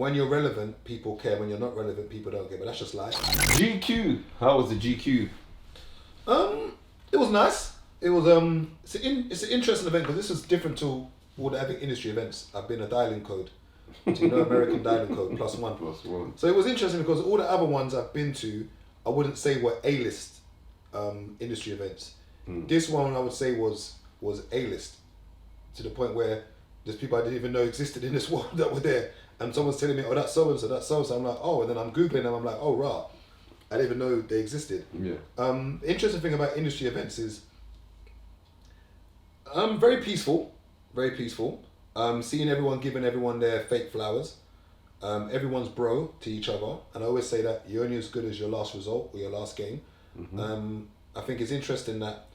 when you're relevant, people care. When you're not relevant, people don't care. But that's just life. GQ. How was the GQ? It was nice. It was it's an interesting event because this is different to all the other industry events. I've been a dialing code. So you know American dialing code +1. +1. So it was interesting because all the other ones I've been to, I wouldn't say were A-list industry events. This one I would say was A-list, to the point where there's people I didn't even know existed in this world that were there, and someone's telling me, oh, that's so and so, that's so and so. I'm like, oh, and then I'm googling them. I'm like, oh, rah, I didn't even know they existed. Yeah. Interesting thing about industry events is very peaceful, very peaceful. Seeing everyone giving everyone their fake flowers. Everyone's bro to each other, and I always say that you're only as good as your last result or your last game. I think it's interesting that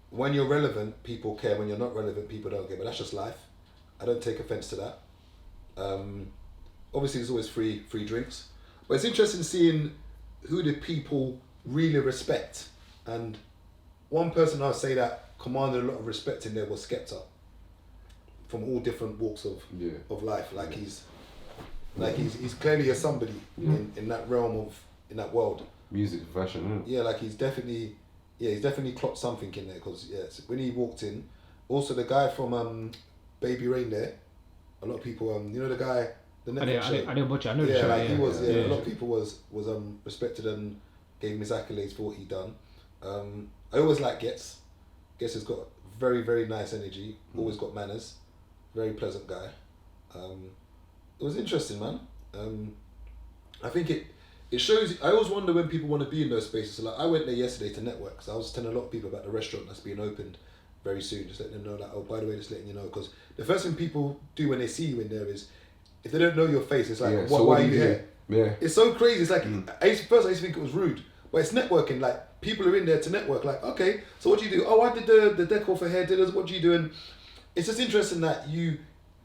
when you're relevant, people care. When you're not relevant, people don't care. But that's just life. I don't take offense to that. Obviously, there's always free drinks, but it's interesting seeing who the people really respect. And one person I would say that commanded a lot of respect in there was Skepta, from all different walks of life. Like he's clearly a somebody in that realm in that world. Music, fashion, isn't it? Yeah, like he's definitely clocked something in there, because when he walked in, also the guy from Baby Rain there, a lot of people you know the guy, the Netflix show. I didn't watch it. I know the show. Like he was a lot of people was respected and gave him his accolades for what he done. I always like Getz. Getz has got very, very nice energy, always got manners, very pleasant guy. It was interesting, man. I think it shows. I always wonder when people want to be in those spaces. So like I went there yesterday to network, because I was telling a lot of people about the restaurant that's being opened very soon. Just letting them know, like, oh, by the way, just letting you know, because the first thing people do when they see you in there is, if they don't know your face, it's like, why are you here? Yeah. It's so crazy. It's like I used to think it was rude, but it's networking. Like people are in there to network. Like, okay, so what do you do? Oh, I did the decor for hair dinners. What do you do? And it's just interesting that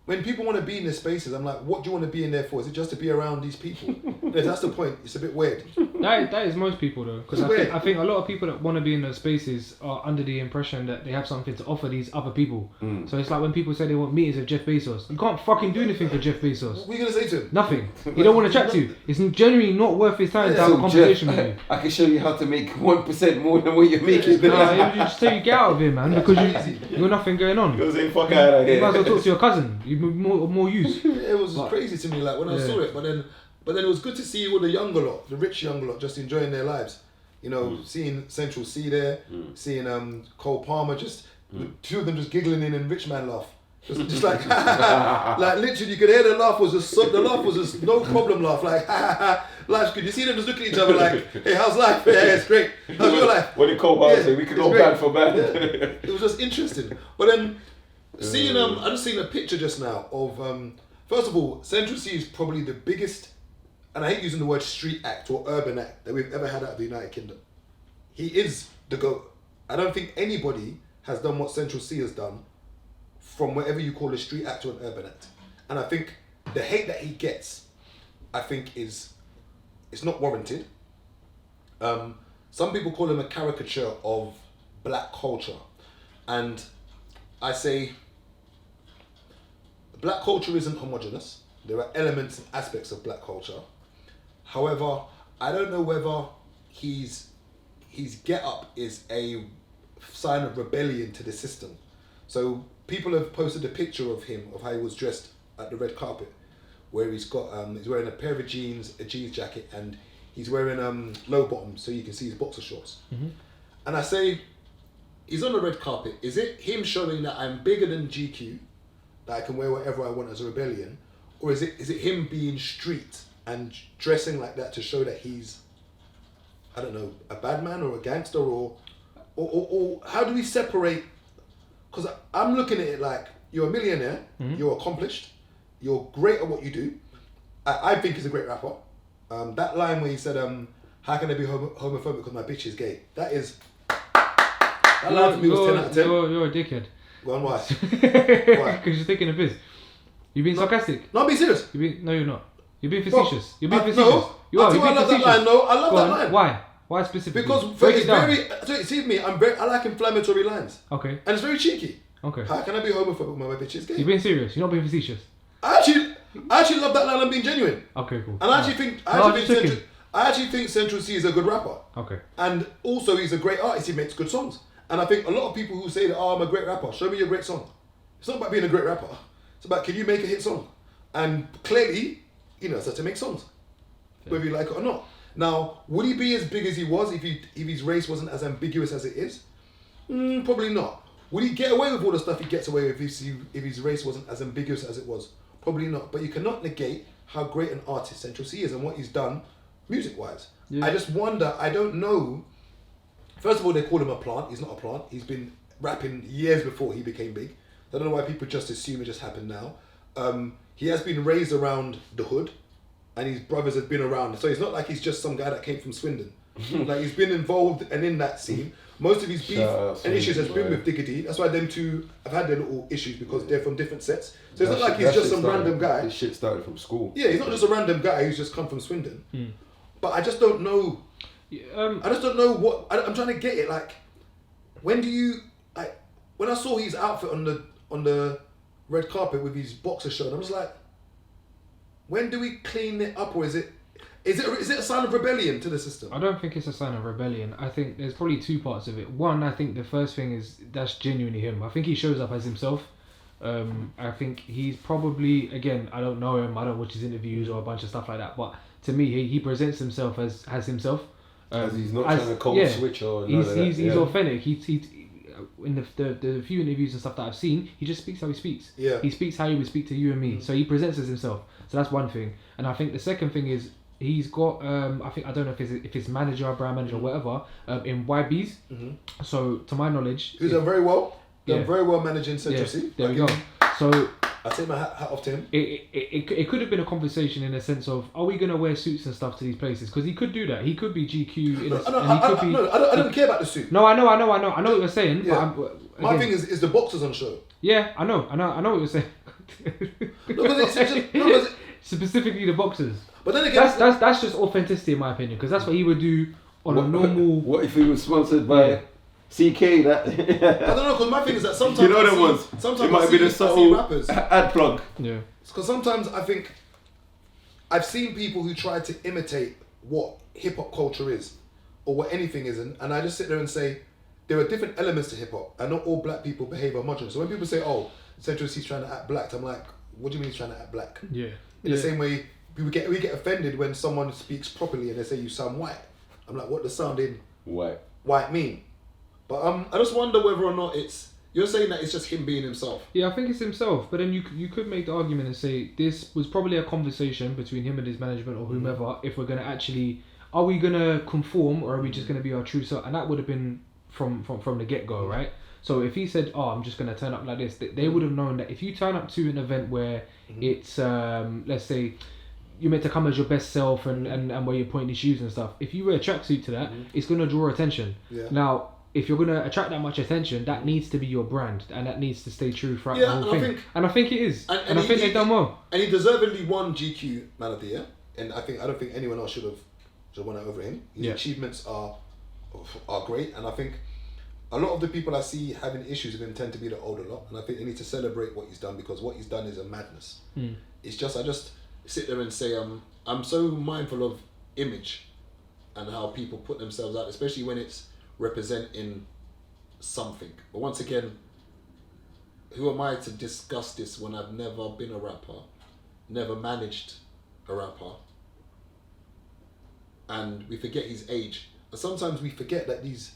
when people want to be in their spaces, I'm like, what do you want to be in there for? Is it just to be around these people? That's the point. It's a bit weird. That is most people though, because I think a lot of people that want to be in those spaces are under the impression that they have something to offer these other people. So it's like when people say they want meetings with Jeff Bezos, you can't fucking do anything for Jeff Bezos. What are you gonna say to him? Nothing. You don't want to chat to you. It's genuinely not worth his time to have a conversation with you. I can show you how to make 1% more than what you're making. You just tell you get out of here, man, because you got nothing going on. You're saying fuck out of here. You might as well talk to your cousin. You more use. It was crazy to me, like when I saw it, but then it was good to see all the younger lot, the rich younger lot, just enjoying their lives. You know, seeing Central C there, seeing Cole Palmer, just the two of them just giggling in rich man laugh. Just like, like literally you could hear the laugh was just no problem laugh, like life's good. You see them just looking at each other like, hey, how's life? Yeah, it's great. How's your life? What did Cole Palmer say? We could go bad for bad. Yeah. It was just interesting. But then seeing I just seen a picture just now of first of all, Central C is probably the biggest, and I hate using the word street act or urban act, that we've ever had out of the United Kingdom. He is the GOAT. I don't think anybody has done what Central C has done, from whatever you call a street act to an urban act. And I think the hate that he gets, I think it's not warranted. Some people call him a caricature of black culture. And I say, black culture isn't homogenous. There are elements and aspects of black culture. However, I don't know whether his get up is a sign of rebellion to the system. So people have posted a picture of him, of how he was dressed at the red carpet, where he's got he's wearing a pair of jeans, a jeans jacket, and he's wearing low bottoms, so you can see his boxer shorts. And I say, he's on the red carpet. Is it him showing that I'm bigger than GQ, that I can wear whatever I want as a rebellion, or is it him being street and dressing like that to show that he's, I don't know, a bad man or a gangster, or how do we separate? Because I'm looking at it like, you're a millionaire, you're accomplished, you're great at what you do. I think he's a great rapper. That line where he said, how can I be homophobic because my bitch is gay? That line for me was 10 out of 10. You're a dickhead. Go on, why? Why? Because you're taking a piss. You're being sarcastic. No, I'm being serious. No, you're not. You're being facetious. You're being facetious. No, I love that line. No, I love that line. Why? Why specifically? Because it's very. See me, I like inflammatory lines. Okay. And it's very cheeky. Okay. How can I be homophobic when my bitch is gay? You're being serious. You're not being facetious. Actually, I actually love that line. I'm being genuine. Okay, cool. And I actually think Central C is a good rapper. Okay. And also he's a great artist. He makes good songs. And I think a lot of people who say that, oh, I'm a great rapper, show me your great song. It's not about being a great rapper. It's about, can you make a hit song? And clearly, he knows how to make songs, whether you like it or not. Now, would he be as big as he was if his race wasn't as ambiguous as it is? Probably not. Would he get away with all the stuff he gets away with if his race wasn't as ambiguous as it was? Probably not. But you cannot negate how great an artist Central C is and what he's done music-wise. Yeah. I just wonder, I don't know. First of all, they call him a plant. He's not a plant. He's been rapping years before he became big. I don't know why people just assume it just happened now. He has been raised around the hood and his brothers have been around. So it's not like he's just some guy that came from Swindon. Like he's been involved and in that scene. Most of his beef and issues has been with Diggity. That's why them two have had their little issues because they're from different sets. So it's not like he's just some random guy. This shit started from school. Yeah, he's not just a random guy who's just come from Swindon. But I just don't know. I just don't know what I'm trying to get it. Like, when do you like? When I saw his outfit on the red carpet with his boxer shirt, I was like, when do we clean it up, or is it a sign of rebellion to the system? I don't think it's a sign of rebellion. I think there's probably two parts of it. One, I think the first thing is that's genuinely him. I think he shows up as himself. I think he's probably, again, I don't know him, I don't watch his interviews or a bunch of stuff like that, but to me, he presents himself as himself. He's not trying to code switch or he's authentic. He's in the few interviews and stuff that I've seen, he just speaks how he speaks. Yeah. He speaks how he would speak to you and me. So he presents as himself. So that's one thing. And I think the second thing is he's got I don't know if it's manager, brand manager, or whatever, in YBs. So to my knowledge, who's done very well. Very well managing Central C. There we go. So I take my hat off to him. It could have been a conversation in a sense of, are we gonna wear suits and stuff to these places? Because he could do that. He could be GQ. I don't care about the suit. No, I know what you're saying. Yeah. But my thing is the boxers on show. Yeah, I know what you're saying. Specifically the boxers. But then again, that's just authenticity in my opinion, because that's what he would do on a normal. What if he was sponsored by CK? That I don't know, because my thing is that sometimes you know them ones. Sometimes it might be the subtle rappers. ad plug. Yeah. Because sometimes I think I've seen people who try to imitate what hip hop culture is, or what anything is, and I just sit there and say there are different elements to hip hop, and not all black people behave homogenous. So when people say, "Oh, Central C's trying to act black," I'm like, "What do you mean he's trying to act black?" Yeah. In the same way, we get offended when someone speaks properly and they say you sound white. I'm like, what does sounding white mean? But I just wonder whether or not you're saying that it's just him being himself. Yeah, I think it's himself. But then you could make the argument and say this was probably a conversation between him and his management or whomever. If we're gonna are we gonna conform or are we just gonna be our true self? And that would have been from the get go, right? So if he said, "Oh, I'm just gonna turn up like this," they would have known that if you turn up to an event where it's let's say you're meant to come as your best self and wear your pointy shoes and stuff. If you wear a tracksuit to that, it's gonna draw attention. Yeah. Now, if you're gonna attract that much attention, that needs to be your brand, and that needs to stay true throughout the whole thing. And I think it is. And I think they've done well. And he deservedly won GQ Man of the Year. And I don't think anyone else should have won it over him. His achievements are great, and I think a lot of the people I see having issues with him tend to be the older lot, and I think they need to celebrate what he's done, because what he's done is a madness. It's just I just sit there and say I'm so mindful of image and how people put themselves out, especially when it's representing something. But once again, who am I to discuss this when I've never been a rapper, never managed a rapper, and we forget his age. And sometimes we forget that these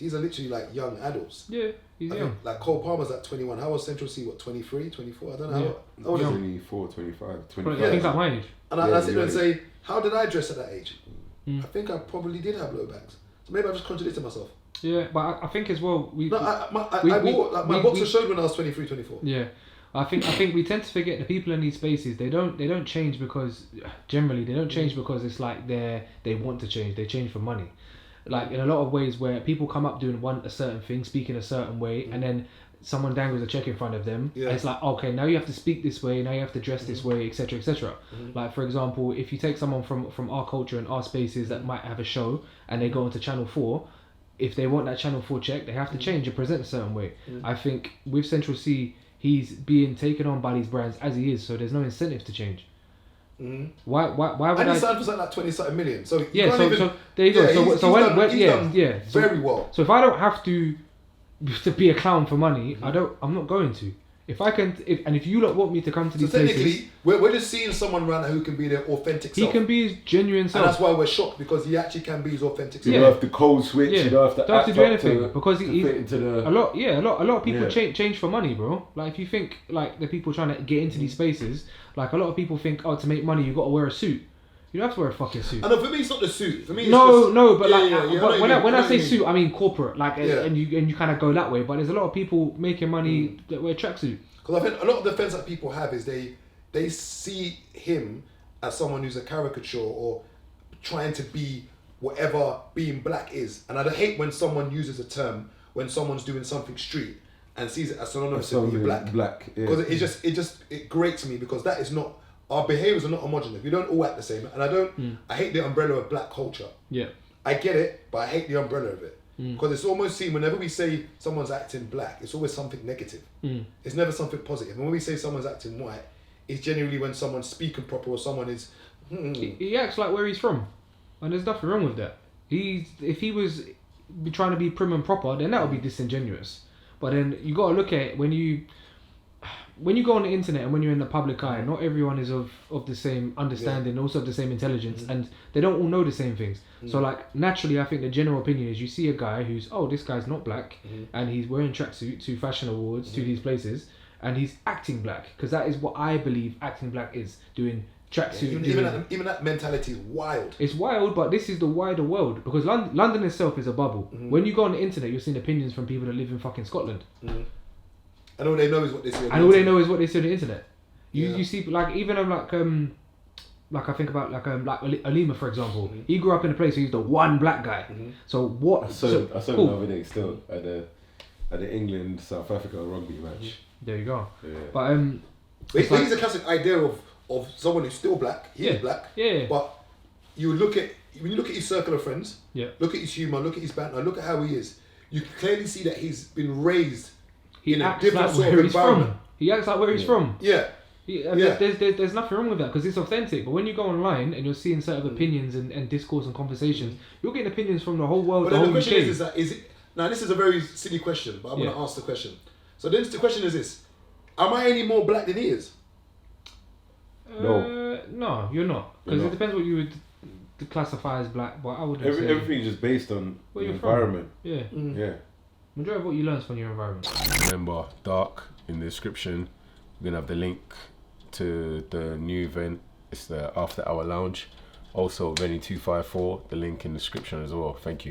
are literally like young adults. Yeah, he's young. Like Cole Palmer's at 21. How was Central C, 23, 24? I don't know. Yeah. How 24, 25, 25. I think that's my age. And I sit there and say, how did I dress at that age? I think I probably did have low backs. So maybe I just contradicted myself. Yeah, but I think as well my boxer showed when I was 23, 24. Yeah. I think we tend to forget the people in these spaces. They don't change because generally they don't change because it's like they want to change. They change for money. Like in a lot of ways where people come up doing a certain thing, speaking a certain way, and then someone dangles a check in front of them. Yeah. And it's like, okay, now you have to speak this way, now you have to dress this way, etc., etc. Like for example, if you take someone from our culture and our spaces that might have a show and they go onto Channel 4, if they want that Channel 4 check, they have to change and present a certain way. I think with Central C, he's being taken on by these brands as he is, so there's no incentive to change. Mm-hmm. Why would and I? he signed for something like 20-something million. So Yeah, so there you go. Yeah, So when he's done very well. So if I don't have to be a clown for money, I'm not going to. If I can, if you lot want me to come to these places, technically, we're just seeing someone around who can be their authentic self. he can be his genuine self. And that's why we're shocked, because he actually can be his authentic self. You don't have to code switch. Yeah. You don't have to do anything because to he's fit into the... a lot of people change for money, bro. Like if you think like the people trying to get into these spaces, like a lot of people think, to make money you got to wear a suit. You don't have to wear a fucking suit. And for me, it's not the suit. For me, it's but when I say suit, I mean corporate. Like, and you kind of go that way. But there's a lot of people making money that wear tracksuit. Because I think a lot of the defense that people have is they see him as someone who's a caricature or trying to be whatever being black is. And I hate when someone uses a term when someone's doing something street and sees it as synonymous to being black. Because it grates me, because that is not, our behaviours are not homogenous. We don't all act the same. And I hate the umbrella of black culture. Yeah. I get it, but I hate the umbrella of it. Because it's almost seen, whenever we say someone's acting black, it's always something negative. It's never something positive. And when we say someone's acting white, it's generally when someone's speaking proper or someone is... He acts like where he's from. And there's nothing wrong with that. If he was trying to be prim and proper, then that would be disingenuous. But then you got to look at it when you go on the internet and when you're in the public eye, not everyone is of the same understanding, also of the same intelligence, and they don't all know the same things. So like naturally, I think the general opinion is you see a guy who's, this guy's not black, and he's wearing tracksuit to fashion awards, to these places, and he's acting black, because that is what I believe acting black is, doing tracksuit. Even that mentality is wild. It's wild, but this is the wider world, because London itself is a bubble. When you go on the internet, you're seeing opinions from people that live in fucking Scotland. And all they know is what they see. And all they know is what they see on the internet. You see, like even like I think about like Alima, for example. He grew up in a place where he's the one black guy. So what? I saw him the other day still at the England South Africa rugby match. There you go. Yeah. But he's a classic idea of someone who's still black. He is black. Yeah. But when you look at his circle of friends, look at his humour, look at his banter, look at how he is. You can clearly see that he's been raised in a different sort of environment. He acts like where he's from. Yeah. There's nothing wrong with that, because it's authentic. But when you go online and you're seeing certain opinions and discourse and conversations, you're getting opinions from the whole world. But then the question is that now this is a very silly question, but I'm going to ask the question. So then the question is this: am I any more black than he is? No, you're not, because it depends what you would classify as black. But I wouldn't. Everything's just based on the environment. Yeah. Yeah. Majority of what you learn is from your environment. Remember, dark in the description. We're gonna have the link to the new event. It's the After Hour Lounge. Also, Venue 254. The link in the description as well. Thank you.